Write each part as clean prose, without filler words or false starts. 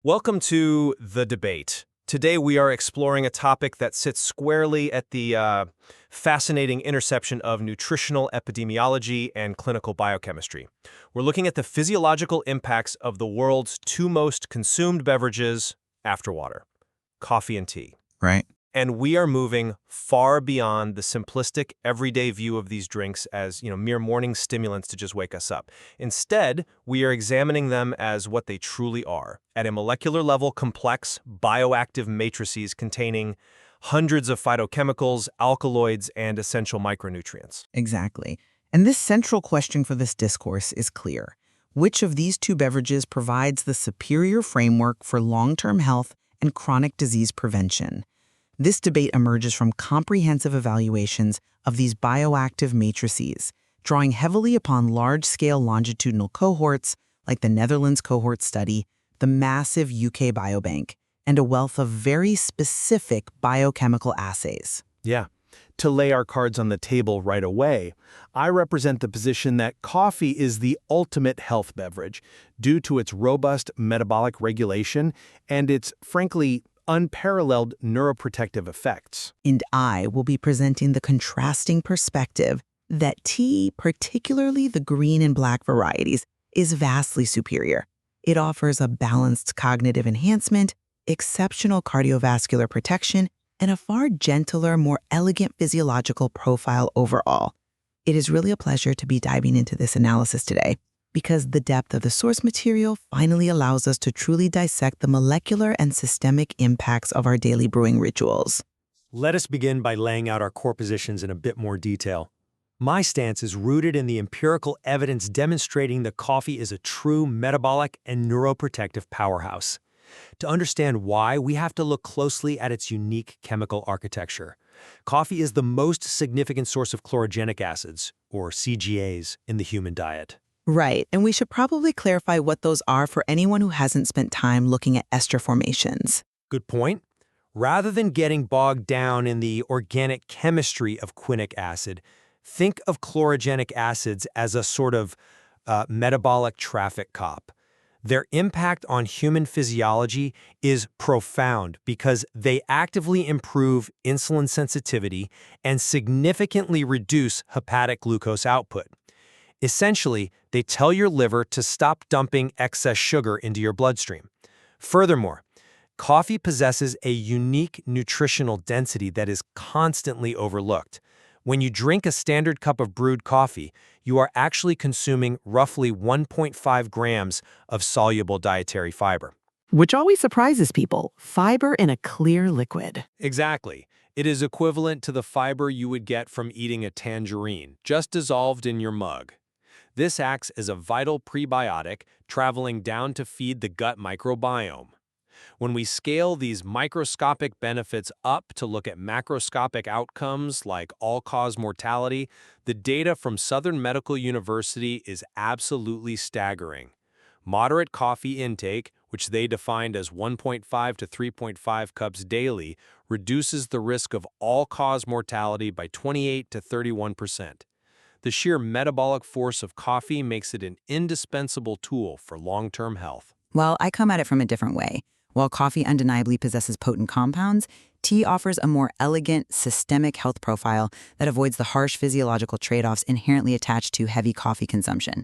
Welcome to The Debate. Today we are exploring a topic that sits squarely at the fascinating intersection of nutritional epidemiology and clinical biochemistry. We're looking at the physiological impacts of the world's two most consumed beverages after water, coffee and tea. Right. And we are moving far beyond the simplistic, everyday view of these drinks as, mere morning stimulants to just wake us up. Instead, we are examining them as what they truly are, at a molecular level complex, bioactive matrices containing hundreds of phytochemicals, alkaloids, and essential micronutrients. Exactly. And this central question for this discourse is clear. Which of these two beverages provides the superior framework for long-term health and chronic disease prevention? This debate emerges from comprehensive evaluations of these bioactive matrices, drawing heavily upon large-scale longitudinal cohorts like the Netherlands cohort study, the massive UK Biobank, and a wealth of very specific biochemical assays. Yeah. To lay our cards on the table right away, I represent the position that coffee is the ultimate health beverage due to its robust metabolic regulation and its, frankly, unparalleled neuroprotective effects. And I will be presenting the contrasting perspective that tea, particularly the green and black varieties, is vastly superior. It offers a balanced cognitive enhancement, exceptional cardiovascular protection, and a far gentler, more elegant physiological profile overall. It is really a pleasure to be diving into this analysis today, because the depth of the source material finally allows us to truly dissect the molecular and systemic impacts of our daily brewing rituals. Let us begin by laying out our core positions in a bit more detail. My stance is rooted in the empirical evidence demonstrating that coffee is a true metabolic and neuroprotective powerhouse. To understand why, we have to look closely at its unique chemical architecture. Coffee is the most significant source of chlorogenic acids, or CGAs, in the human diet. Right, and we should probably clarify what those are for anyone who hasn't spent time looking at ester formations. Good point. Rather than getting bogged down in the organic chemistry of quinic acid, think of chlorogenic acids as a sort of metabolic traffic cop. Their impact on human physiology is profound because they actively improve insulin sensitivity and significantly reduce hepatic glucose output. Essentially, they tell your liver to stop dumping excess sugar into your bloodstream. Furthermore, coffee possesses a unique nutritional density that is constantly overlooked. When you drink a standard cup of brewed coffee, you are actually consuming roughly 1.5 grams of soluble dietary fiber. Which always surprises people. Fiber in a clear liquid. Exactly. It is equivalent to the fiber you would get from eating a tangerine, just dissolved in your mug. This acts as a vital prebiotic traveling down to feed the gut microbiome. When we scale these microscopic benefits up to look at macroscopic outcomes like all-cause mortality, the data from Southern Medical University is absolutely staggering. Moderate coffee intake, which they defined as 1.5 to 3.5 cups daily, reduces the risk of all-cause mortality by 28 to 31%. The sheer metabolic force of coffee makes it an indispensable tool for long-term health. Well, I come at it from a different way. While coffee undeniably possesses potent compounds, tea offers a more elegant, systemic health profile that avoids the harsh physiological trade-offs inherently attached to heavy coffee consumption.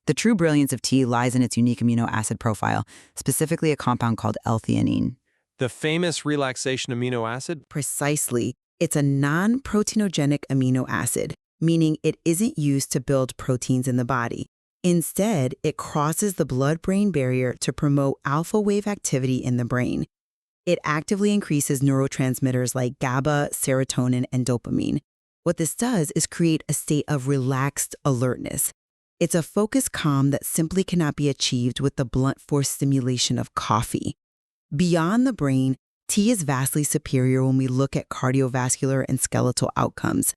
The true brilliance of tea lies in its unique amino acid profile, specifically a compound called L-theanine. The famous relaxation amino acid? Precisely. It's a non-proteinogenic amino acid, meaning it isn't used to build proteins in the body. Instead, it crosses the blood-brain barrier to promote alpha wave activity in the brain. It actively increases neurotransmitters like GABA, serotonin, and dopamine. What this does is create a state of relaxed alertness. It's a focused calm that simply cannot be achieved with the blunt force stimulation of coffee. Beyond the brain, tea is vastly superior when we look at cardiovascular and skeletal outcomes.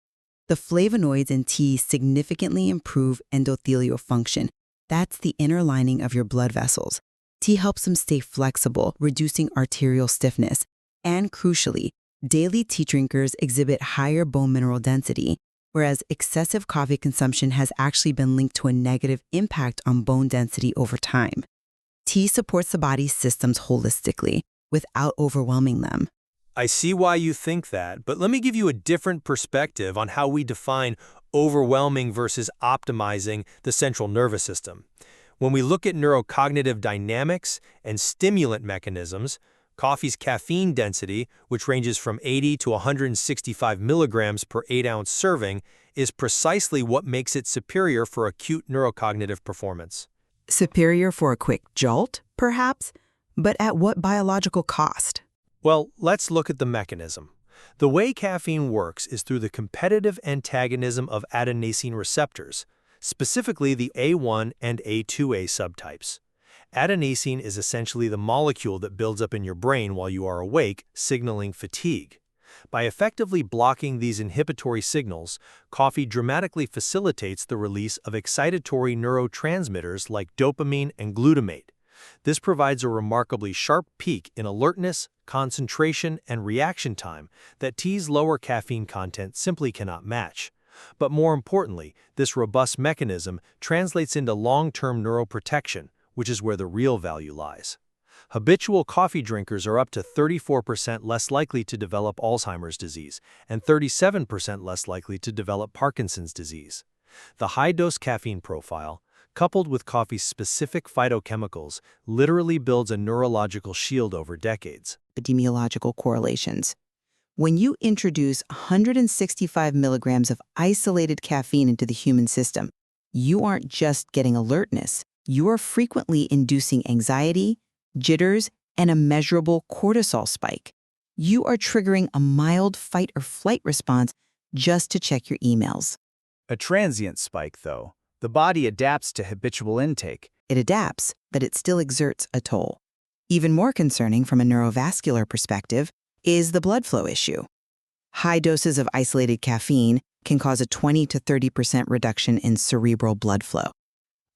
The flavonoids in tea significantly improve endothelial function. That's the inner lining of your blood vessels. Tea helps them stay flexible, reducing arterial stiffness. And crucially, daily tea drinkers exhibit higher bone mineral density, whereas excessive coffee consumption has actually been linked to a negative impact on bone density over time. Tea supports the body's systems holistically without overwhelming them. I see why you think that, but let me give you a different perspective on how we define overwhelming versus optimizing the central nervous system. When we look at neurocognitive dynamics and stimulant mechanisms, coffee's caffeine density, which ranges from 80 to 165 milligrams per 8-ounce serving, is precisely what makes it superior for acute neurocognitive performance. Superior for a quick jolt, perhaps? But at what biological cost? Well, let's look at the mechanism. The way caffeine works is through the competitive antagonism of adenosine receptors, specifically the A1 and A2A subtypes. Adenosine is essentially the molecule that builds up in your brain while you are awake, signaling fatigue. By effectively blocking these inhibitory signals, coffee dramatically facilitates the release of excitatory neurotransmitters like dopamine and glutamate. This provides a remarkably sharp peak in alertness, concentration, and reaction time that tea's lower caffeine content simply cannot match. But more importantly, this robust mechanism translates into long-term neuroprotection, which is where the real value lies. Habitual coffee drinkers are up to 34% less likely to develop Alzheimer's disease and 37% less likely to develop Parkinson's disease. The high-dose caffeine profile, coupled with coffee's specific phytochemicals, literally builds a neurological shield over decades. Epidemiological correlations. When you introduce 165 milligrams of isolated caffeine into the human system, you aren't just getting alertness, you are frequently inducing anxiety, jitters, and a measurable cortisol spike. You are triggering a mild fight or flight response just to check your emails. A transient spike, though. The body adapts to habitual intake. It adapts, but it still exerts a toll. Even more concerning from a neurovascular perspective is the blood flow issue. High doses of isolated caffeine can cause a 20 to 30% reduction in cerebral blood flow.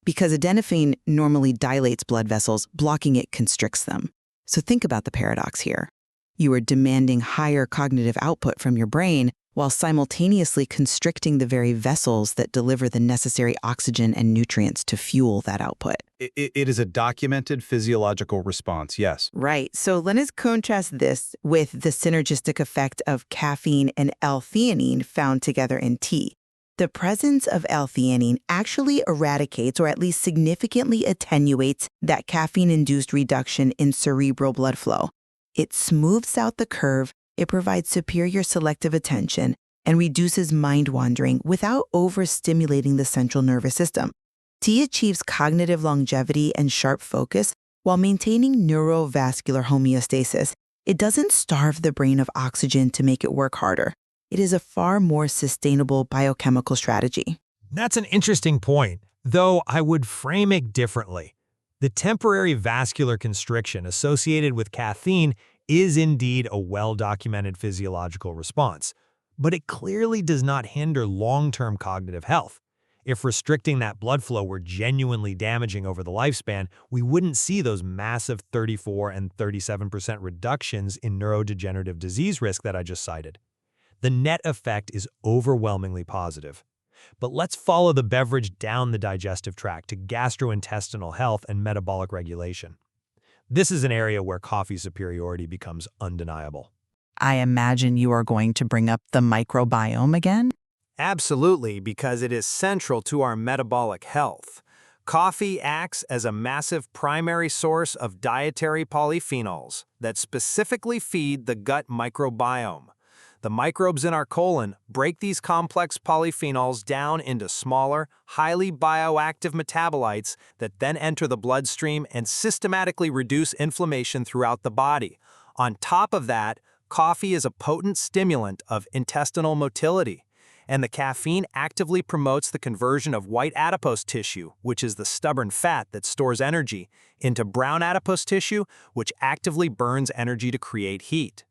Because adenosine normally dilates blood vessels, blocking it constricts them. So think about the paradox here. You are demanding higher cognitive output from your brain while simultaneously constricting the very vessels that deliver the necessary oxygen and nutrients to fuel that output. It is a documented physiological response, yes. Right. So let us contrast this with the synergistic effect of caffeine and L-theanine found together in tea. The presence of L-theanine actually eradicates or at least significantly attenuates that caffeine-induced reduction in cerebral blood flow. It smooths out the curve, it provides superior selective attention, and reduces mind wandering without overstimulating the central nervous system. Tea achieves cognitive longevity and sharp focus while maintaining neurovascular homeostasis. It doesn't starve the brain of oxygen to make it work harder. It is a far more sustainable biochemical strategy. That's an interesting point, though I would frame it differently. The temporary vascular constriction associated with caffeine is indeed a well-documented physiological response, but it clearly does not hinder long-term cognitive health. If restricting that blood flow were genuinely damaging over the lifespan, we wouldn't see those massive 34 and 37% reductions in neurodegenerative disease risk that I just cited. The net effect is overwhelmingly positive. But let's follow the beverage down the digestive tract to gastrointestinal health and metabolic regulation. This is an area where coffee superiority becomes undeniable. I imagine you are going to bring up the microbiome again? Absolutely, because it is central to our metabolic health. Coffee acts as a massive primary source of dietary polyphenols that specifically feed the gut microbiome. The microbes in our colon break these complex polyphenols down into smaller, highly bioactive metabolites that then enter the bloodstream and systematically reduce inflammation throughout the body. On top of that, coffee is a potent stimulant of intestinal motility, and the caffeine actively promotes the conversion of white adipose tissue, which is the stubborn fat that stores energy, into brown adipose tissue, which actively burns energy to create heat.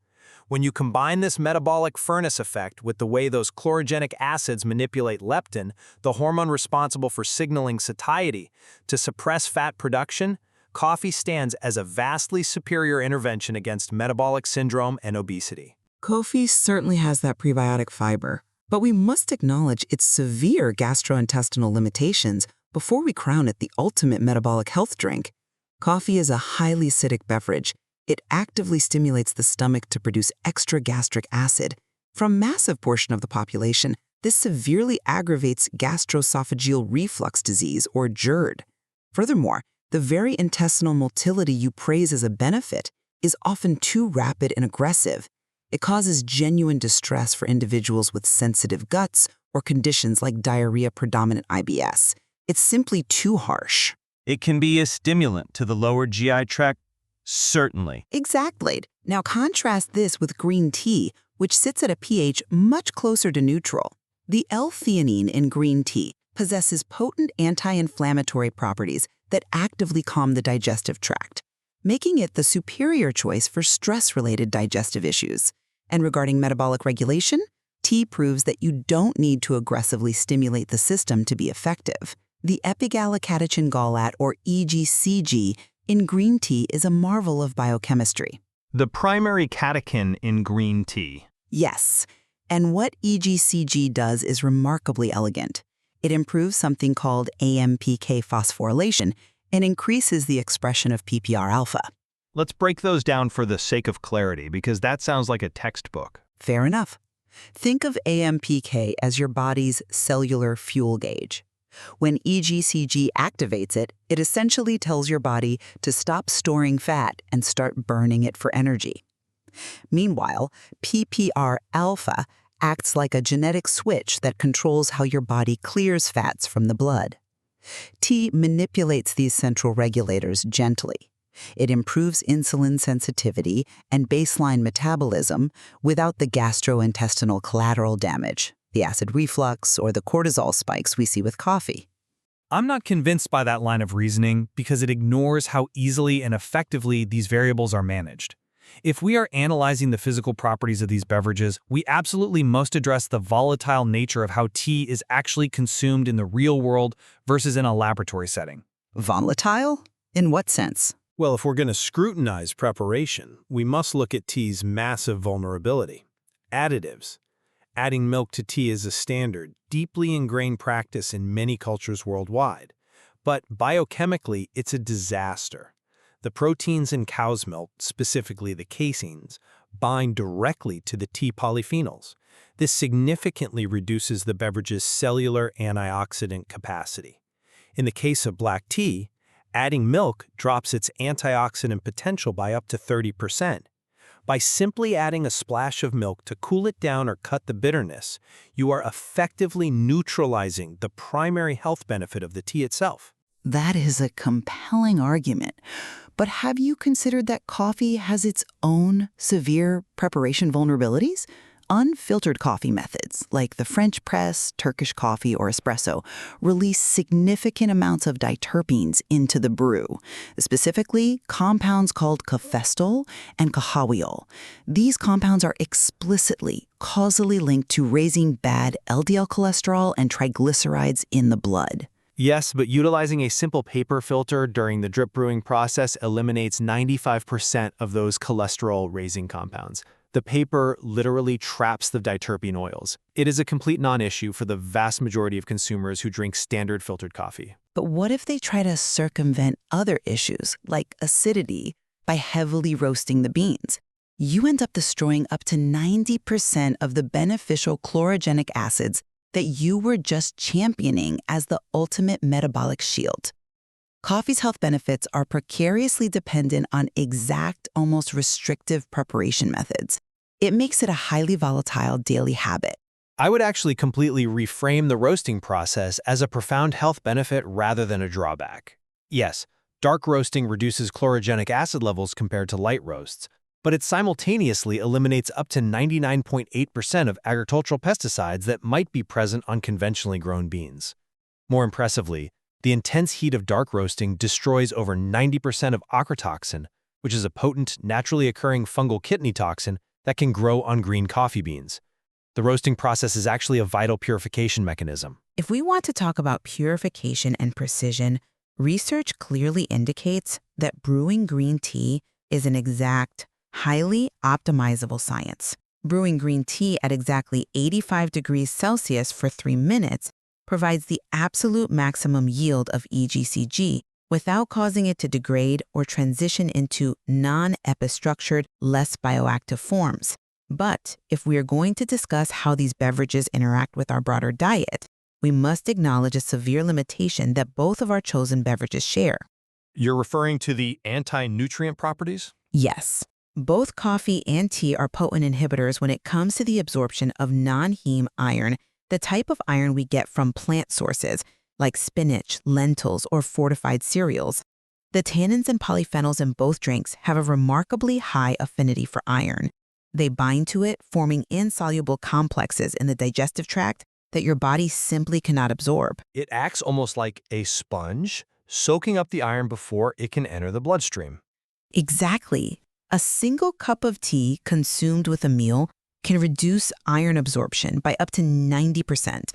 When you combine this metabolic furnace effect with the way those chlorogenic acids manipulate leptin, the hormone responsible for signaling satiety, to suppress fat production, coffee stands as a vastly superior intervention against metabolic syndrome and obesity. Coffee certainly has that prebiotic fiber, but we must acknowledge its severe gastrointestinal limitations before we crown it the ultimate metabolic health drink. Coffee is a highly acidic beverage. It actively stimulates the stomach to produce extra gastric acid. For a massive portion of the population, this severely aggravates gastroesophageal reflux disease, or GERD. Furthermore, the very intestinal motility you praise as a benefit is often too rapid and aggressive. It causes genuine distress for individuals with sensitive guts or conditions like diarrhea-predominant IBS. It's simply too harsh. It can be a stimulant to the lower GI tract, certainly. Exactly. Now contrast this with green tea, which sits at a pH much closer to neutral. The L-theanine in green tea possesses potent anti-inflammatory properties that actively calm the digestive tract, making it the superior choice for stress-related digestive issues. And regarding metabolic regulation, tea proves that you don't need to aggressively stimulate the system to be effective. The epigallocatechin galate, or EGCG, in green tea is a marvel of biochemistry. The primary catechin in green tea. Yes, and what EGCG does is remarkably elegant. It improves something called AMPK phosphorylation and increases the expression of PPR alpha. Let's break those down for the sake of clarity, because that sounds like a textbook. Fair enough. Think of AMPK as your body's cellular fuel gauge. When EGCG activates it, it essentially tells your body to stop storing fat and start burning it for energy. Meanwhile, PPR alpha acts like a genetic switch that controls how your body clears fats from the blood. Tea manipulates these central regulators gently. It improves insulin sensitivity and baseline metabolism without the gastrointestinal collateral damage, the acid reflux, or the cortisol spikes we see with coffee. I'm not convinced by that line of reasoning because it ignores how easily and effectively these variables are managed. If we are analyzing the physical properties of these beverages, we absolutely must address the volatile nature of how tea is actually consumed in the real world versus in a laboratory setting. Volatile? In what sense? Well, if we're going to scrutinize preparation, we must look at tea's massive vulnerability. Additives. Adding milk to tea is a standard, deeply ingrained practice in many cultures worldwide. But biochemically, it's a disaster. The proteins in cow's milk, specifically the caseins, bind directly to the tea polyphenols. This significantly reduces the beverage's cellular antioxidant capacity. In the case of black tea, adding milk drops its antioxidant potential by up to 30%. By simply adding a splash of milk to cool it down or cut the bitterness, you are effectively neutralizing the primary health benefit of the tea itself. That is a compelling argument. But have you considered that coffee has its own severe preparation vulnerabilities? Unfiltered coffee methods, like the French press, Turkish coffee, or espresso, release significant amounts of diterpenes into the brew, specifically compounds called cafestol and cahawiol. These compounds are explicitly causally linked to raising bad LDL cholesterol and triglycerides in the blood. Yes, but utilizing a simple paper filter during the drip brewing process eliminates 95% of those cholesterol-raising compounds. The paper literally traps the diterpene oils. It is a complete non-issue for the vast majority of consumers who drink standard filtered coffee. But what if they try to circumvent other issues, like acidity, by heavily roasting the beans? You end up destroying up to 90% of the beneficial chlorogenic acids that you were just championing as the ultimate metabolic shield. Coffee's health benefits are precariously dependent on exact, almost restrictive preparation methods. It makes it a highly volatile daily habit. I would actually completely reframe the roasting process as a profound health benefit rather than a drawback. Yes, dark roasting reduces chlorogenic acid levels compared to light roasts, but it simultaneously eliminates up to 99.8% of agricultural pesticides that might be present on conventionally grown beans. More impressively, the intense heat of dark roasting destroys over 90% of ochratoxin, which is a potent, naturally occurring fungal kidney toxin that can grow on green coffee beans. The roasting process is actually a vital purification mechanism. If we want to talk about purification and precision, research clearly indicates that brewing green tea is an exact, highly optimizable science. Brewing green tea at exactly 85 degrees Celsius for 3 minutes provides the absolute maximum yield of EGCG without causing it to degrade or transition into non-epistructured, less bioactive forms. But if we are going to discuss how these beverages interact with our broader diet, we must acknowledge a severe limitation that both of our chosen beverages share. You're referring to the anti-nutrient properties? Yes, both coffee and tea are potent inhibitors when it comes to the absorption of non-heme iron, the type of iron we get from plant sources, like spinach, lentils, or fortified cereals. The tannins and polyphenols in both drinks have a remarkably high affinity for iron. They bind to it, forming insoluble complexes in the digestive tract that your body simply cannot absorb. It acts almost like a sponge, soaking up the iron before it can enter the bloodstream. Exactly. A single cup of tea consumed with a meal can reduce iron absorption by up to 90%,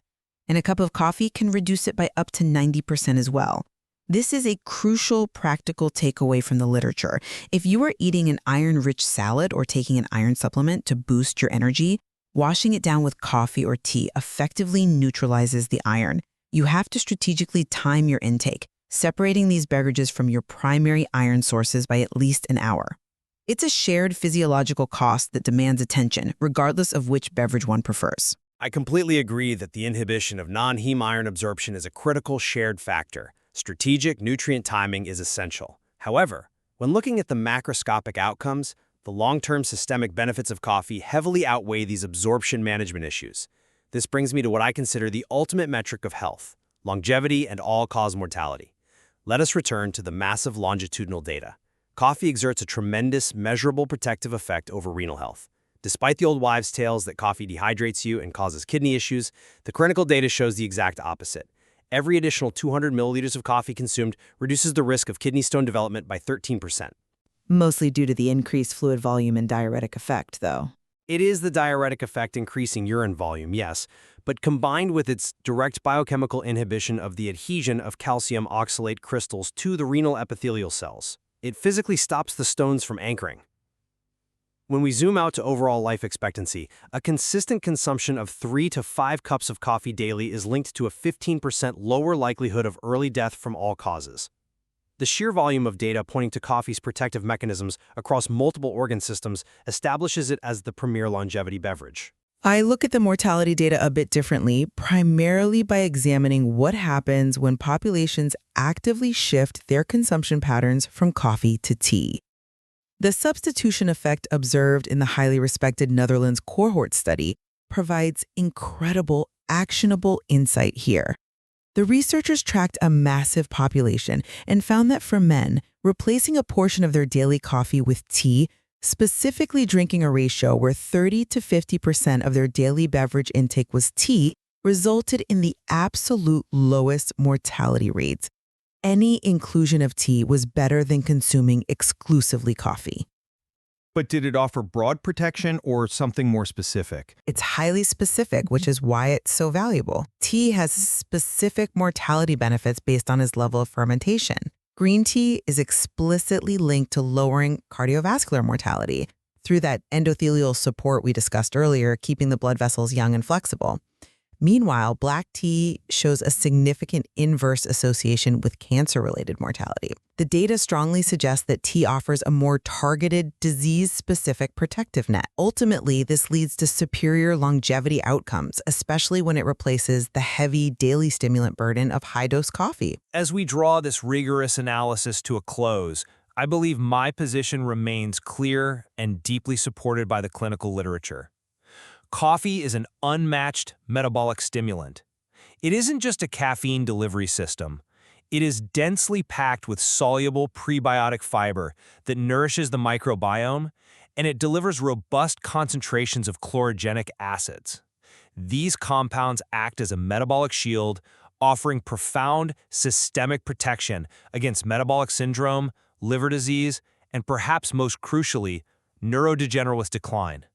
and a cup of coffee can reduce it by up to 90% as well. This is a crucial practical takeaway from the literature. If you are eating an iron-rich salad or taking an iron supplement to boost your energy, washing it down with coffee or tea effectively neutralizes the iron. You have to strategically time your intake, separating these beverages from your primary iron sources by at least an hour. It's a shared physiological cost that demands attention, regardless of which beverage one prefers. I completely agree that the inhibition of non-heme iron absorption is a critical shared factor. Strategic nutrient timing is essential. However, when looking at the macroscopic outcomes, the long-term systemic benefits of coffee heavily outweigh these absorption management issues. This brings me to what I consider the ultimate metric of health: longevity and all-cause mortality. Let us return to the massive longitudinal data. Coffee exerts a tremendous, measurable protective effect over renal health. Despite the old wives' tales that coffee dehydrates you and causes kidney issues, the clinical data shows the exact opposite. Every additional 200 milliliters of coffee consumed reduces the risk of kidney stone development by 13%. Mostly due to the increased fluid volume and diuretic effect, though. It is the diuretic effect increasing urine volume, yes, but combined with its direct biochemical inhibition of the adhesion of calcium oxalate crystals to the renal epithelial cells, it physically stops the stones from anchoring. When we zoom out to overall life expectancy, a consistent consumption of 3 to 5 cups of coffee daily is linked to a 15% lower likelihood of early death from all causes. The sheer volume of data pointing to coffee's protective mechanisms across multiple organ systems establishes it as the premier longevity beverage. I look at the mortality data a bit differently, primarily by examining what happens when populations actively shift their consumption patterns from coffee to tea. The substitution effect observed in the highly respected Netherlands cohort study provides incredible, actionable insight here. The researchers tracked a massive population and found that for men, replacing a portion of their daily coffee with tea, specifically drinking a ratio where 30 to 50% of their daily beverage intake was tea, resulted in the absolute lowest mortality rates. Any inclusion of tea was better than consuming exclusively coffee. But did it offer broad protection or something more specific? It's highly specific, which is why it's so valuable. Tea has specific mortality benefits based on its level of fermentation. Green tea is explicitly linked to lowering cardiovascular mortality through that endothelial support we discussed earlier, keeping the blood vessels young and flexible. Meanwhile, black tea shows a significant inverse association with cancer-related mortality. The data strongly suggests that tea offers a more targeted, disease-specific protective net. Ultimately, this leads to superior longevity outcomes, especially when it replaces the heavy daily stimulant burden of high-dose coffee. As we draw this rigorous analysis to a close, I believe my position remains clear and deeply supported by the clinical literature. Coffee is an unmatched metabolic stimulant. It isn't just a caffeine delivery system. It is densely packed with soluble prebiotic fiber that nourishes the microbiome, and it delivers robust concentrations of chlorogenic acids. These compounds act as a metabolic shield, offering profound systemic protection against metabolic syndrome, liver disease, and perhaps most crucially, neurodegenerative decline.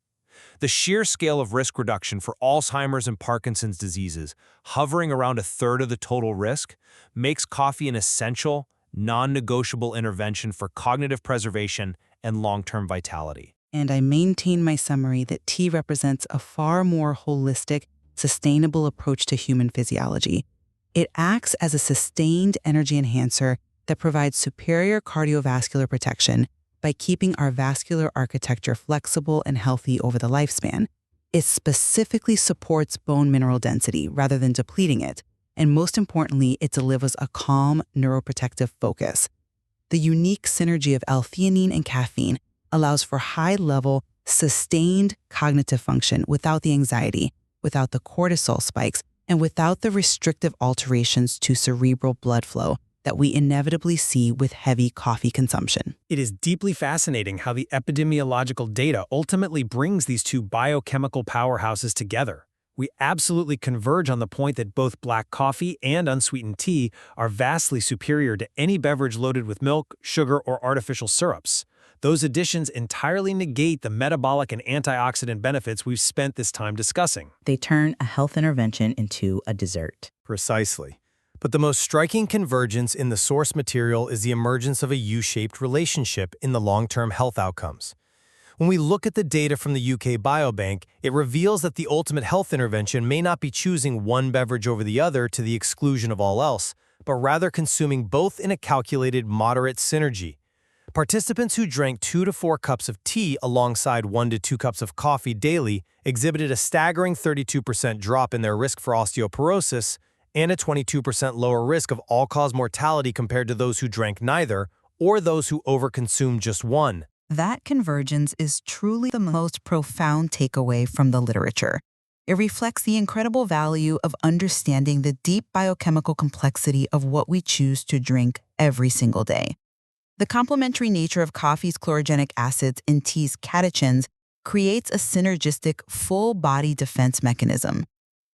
The sheer scale of risk reduction for Alzheimer's and Parkinson's diseases, hovering around a third of the total risk, makes coffee an essential, non-negotiable intervention for cognitive preservation and long-term vitality. And I maintain my summary that tea represents a far more holistic, sustainable approach to human physiology. It acts as a sustained energy enhancer that provides superior cardiovascular protection by keeping our vascular architecture flexible and healthy over the lifespan. It specifically supports bone mineral density rather than depleting it, and most importantly, it delivers a calm, neuroprotective focus. The unique synergy of L-theanine and caffeine allows for high-level, sustained cognitive function without the anxiety, without the cortisol spikes, and without the restrictive alterations to cerebral blood flow that we inevitably see with heavy coffee consumption. It is deeply fascinating how the epidemiological data ultimately brings these two biochemical powerhouses together. We absolutely converge on the point that both black coffee and unsweetened tea are vastly superior to any beverage loaded with milk, sugar, or artificial syrups. Those additions entirely negate the metabolic and antioxidant benefits we've spent this time discussing. They turn a health intervention into a dessert. Precisely. But the most striking convergence in the source material is the emergence of a U-shaped relationship in the long-term health outcomes. When we look at the data from the UK Biobank, it reveals that the ultimate health intervention may not be choosing one beverage over the other to the exclusion of all else, but rather consuming both in a calculated, moderate synergy. Participants who drank 2 to 4 cups of tea alongside 1 to 2 cups of coffee daily exhibited a staggering 32% drop in their risk for osteoporosis and a 22% lower risk of all-cause mortality compared to those who drank neither, or those who overconsumed just one. That convergence is truly the most profound takeaway from the literature. It reflects the incredible value of understanding the deep biochemical complexity of what we choose to drink every single day. The complementary nature of coffee's chlorogenic acids and tea's catechins creates a synergistic, full-body defense mechanism.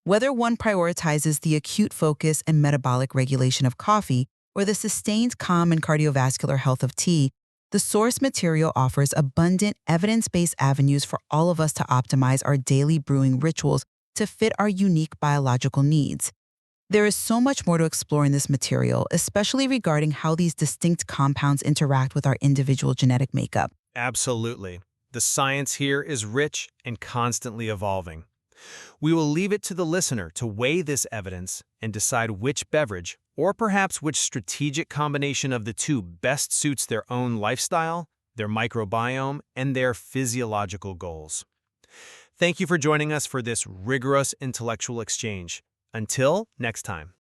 Whether one prioritizes the acute focus and metabolic regulation of coffee or the sustained calm and cardiovascular health of tea, the source material offers abundant, evidence-based avenues for all of us to optimize our daily brewing rituals to fit our unique biological needs. There is so much more to explore in this material, especially regarding how these distinct compounds interact with our individual genetic makeup. Absolutely. The science here is rich and constantly evolving. We will leave it to the listener to weigh this evidence and decide which beverage, or perhaps which strategic combination of the two best suits their own lifestyle, their microbiome, and their physiological goals. Thank you for joining us for this rigorous intellectual exchange. Until next time.